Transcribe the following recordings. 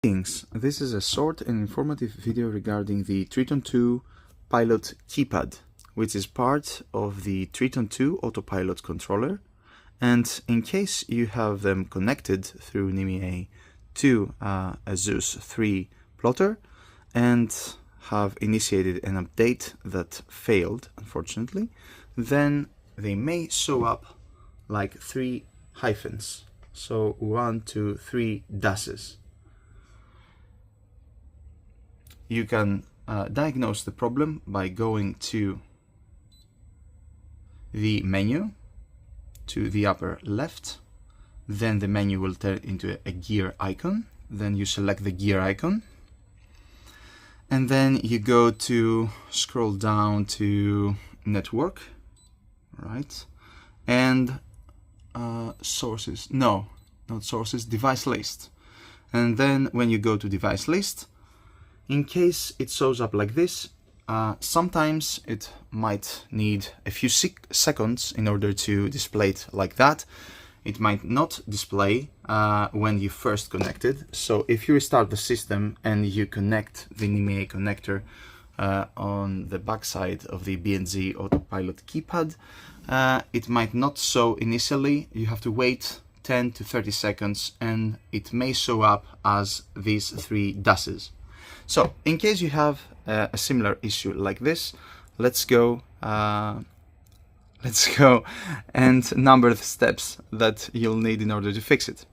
Greetings. This is a short and informative video regarding the Triton² Pilot Keypad, which is part of the Triton² Autopilot controller. And in case you have them connected through NIMEA to a Zeus 3 plotter and have initiated an update that failed, unfortunately, then they may show up like 3 hyphens. So 1, 2, 3 dashes. You can diagnose the problem by going to the menu, to the upper left. Then the menu will turn into a gear icon. Then you select the gear icon. And then you go to scroll down to network, right? And sources, no, not sources, device list. And then when you go to device list, in case it shows up like this, sometimes it might need a few seconds in order to display it like that. It might not display when you first connected. So if you restart the system and you connect the NIMEA connector on the backside of the BNZ Autopilot keypad, it might not show initially. You have to wait 10 to 30 seconds and it may show up as these 3 dashes. So, in case you have a similar issue like this, let's go and number the steps that you'll need in order to fix it.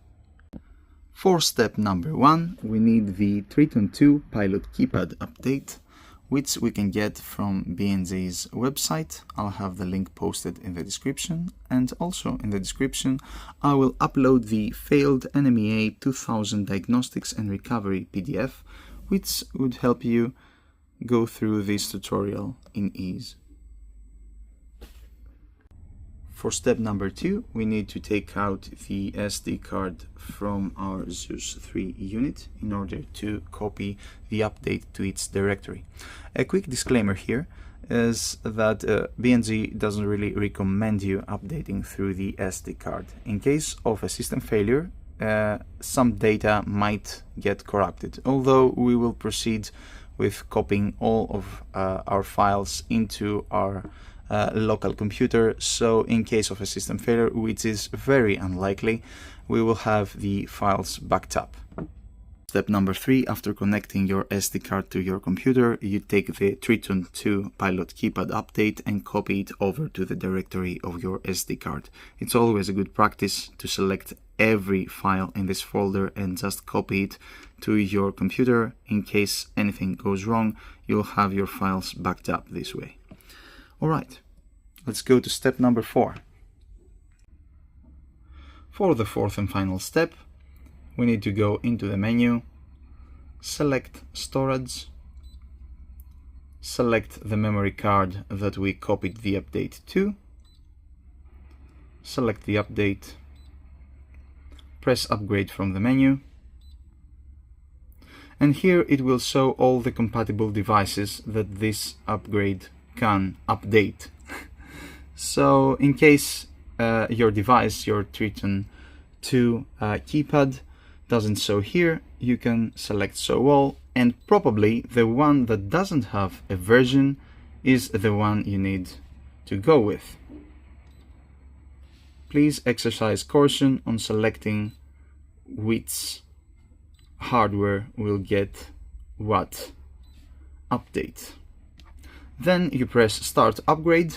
For step number 1, we need the Triton² Pilot Keypad update, which we can get from BNZ's website. I'll have the link posted in the description, and also in the description I will upload the failed NMEA 2000 Diagnostics and Recovery PDF, which would help you go through this tutorial in ease. For step number 2, we need to take out the SD card from our Zeus 3 unit in order to copy the update to its directory. A quick disclaimer here is that BNZ doesn't really recommend you updating through the SD card. In case of a system failure, some data might get corrupted, although we will proceed with copying all of our files into our local computer. So in case of a system failure, which is very unlikely, we will have the files backed up. Step number 3, after connecting your SD card to your computer, you take the Triton² Pilot Keypad update and copy it over to the directory of your SD card. It's always a good practice to select every file in this folder and just copy it to your computer. In case anything goes wrong, you'll have your files backed up this way. Alright, let's go to step number 4. For the 4th and final step, we need to go into the menu, select storage, select the memory card that we copied the update to, select the update, press upgrade from the menu, and here it will show all the compatible devices that this upgrade can update. So in case your device, your Triton² keypad, doesn't show here, you can select show all, and probably the one that doesn't have a version is the one you need to go with. Please exercise caution on selecting which hardware will get what update. Then you press start upgrade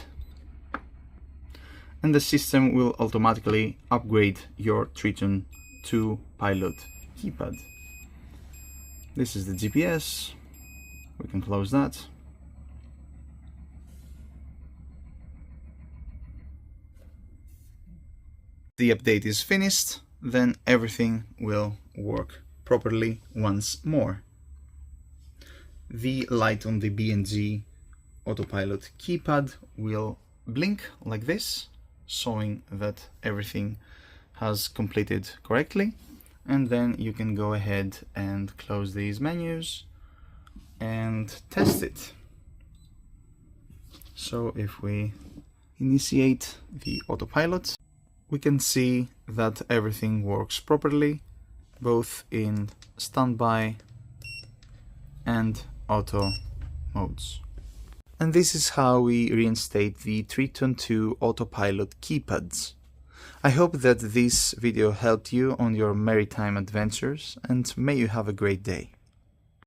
and the system will automatically upgrade your Triton² Pilot keypad. This is the GPS. We can close that. The update is finished, then everything will work properly once more. The light on the BNZ Autopilot keypad will blink like this, showing that everything has completed correctly, and then you can go ahead and close these menus and test it. So if we initiate the autopilot, we can see that everything works properly both in standby and auto modes. And this is how we reinstate the Triton 2 autopilot keypads. I hope that this video helped you on your maritime adventures, and may you have a great day.